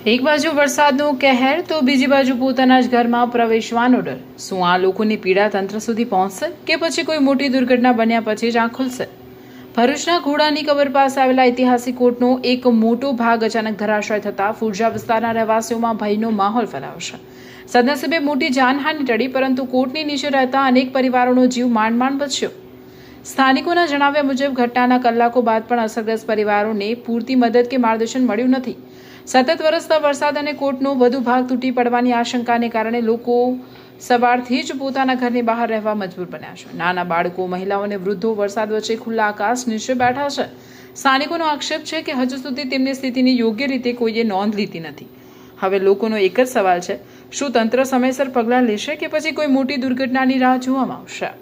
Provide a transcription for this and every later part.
એક બાજુ વરસાદનો કહેર તો બીજી બાજુ પોતાના જ ઘરમાં પ્રવેશવાનો ડર. શું આ લોકોની પીડા તંત્ર સુધી પહોંચશે કે પછી કોઈ મોટી દુર્ઘટના બન્યા પછી જ આંખ ખુલશે? ભરૂચના ઘોડાની કબર પાસે આવેલા ઐતિહાસિક કોટનો એક મોટો ભાગ અચાનક ધરાશાય થતાં ફુરજા વિસ્તારના રહેવાસીઓમાં ભયનો માહોલ ફેલાયો છે. સદનસીબે મોટી જાનહાનિ ટળી, પરંતુ કોટની નીચે રહેતા અનેક પરિવારોનો જીવ માંડ માંડ બચ્યો. સ્થાનિકોના જણાવ્યા મુજબ ઘટનાના કલાકો બાદ પણ અસરગ્રસ્ત પરિવારોને પૂરતી મદદ કે માર્ગદર્શન મળ્યું નથી. સતત વરસતા વરસાદ અને કોટનો વધુ ભાગ તૂટી પડવાની આશંકાને કારણે લોકો સવારથી જ પોતાના ઘરની બહાર રહેવા મજબૂર બન્યા છે. નાના બાળકો, મહિલાઓ અને વૃદ્ધો વરસાદ વચ્ચે ખુલ્લા આકાશ નીચે બેઠા છે. સ્થાનિકોનો આક્ષેપ છે કે હજુ સુધી તેમની સ્થિતિની યોગ્ય રીતે કોઈએ નોંધ લીધી નથી. હવે લોકોનો એક જ સવાલ છે, શું તંત્ર સમયસર પગલાં લેશે કે પછી કોઈ મોટી દુર્ઘટનાની રાહ જોવામાં આવશે?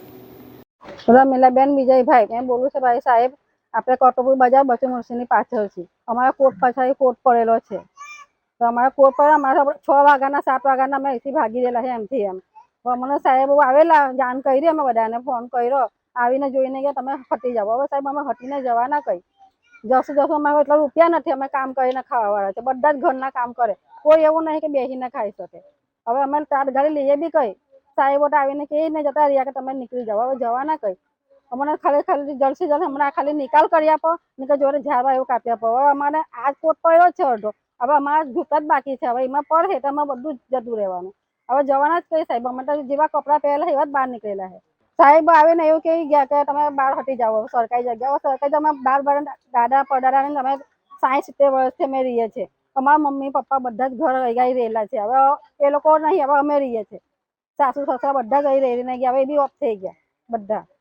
રમીલાબેન વિજયભાઈ, મેં બોલું છું ભાઈ સાહેબ. આપણે કોટપુર બજાર બચુ મુર્શીની પાછળ છે. અમારા કોટ પાછળ કોટ પડેલો છે. તો અમારા કોટ પર અમારા 6 વાગ્યાના 7 વાગ્યાના અમે અહીંથી ભાગી રહેલા છે એમથી એમ. તો અમને સાહેબ આવેલા, જાણ કરી અમે બધાને ફોન કર્યો, આવીને જોઈને ગયા તમે હટી જાવ. હવે સાહેબ અમે હટીને જવાના કઈ? જશું અમારે એટલા રૂપિયા નથી, અમે કામ કરીને ખાવાવાળા છે. બધા જ ઘરના કામ કરે, કોઈ એવું નહીં કે બેસીને ખાઈ શકે. હવે અમે તાટ ગાડી લઈએ બી કઈ? સાહેબો આવીને કહીને જતા રહ્યા કે તમે નીકળી જાવ. હવે જવાના કઈ? અમને ખાલી જલ્દી હમણાં ખાલી નિકાલ કરી આપો ને કે જોડે ઝાડવા એવું કાપી આપો. હવે અમારે આ કોટ પડ્યો છે અડધો, હવે અમારા જૂતા જ બાકી છે. હવે એમાં પડે તો અમારે બધું જ જતું રહેવાનું. હવે જવાના જ કઈ સાહેબ? અમે તો જેવા કપડાં પહેરેલા એવા જ બહાર નીકળેલા છે. સાહેબ આવીને એવું કહી ગયા કે તમે બહાર હટી જાઓ સરકારી જગ્યા. સરકારી અમે બહાર દાદા પડારાને અમે 60-70 વર્ષથી અમે રહીએ છીએ. અમારા મમ્મી પપ્પા બધા જ ઘર ગઈ રહેલા છે. હવે એ લોકો નહીં, હવે અમે રહીએ છીએ. સાસુ સસરા બધા ગઈ રહીને ગયા, હવે એ બી ઓફ થઈ ગયા બધા.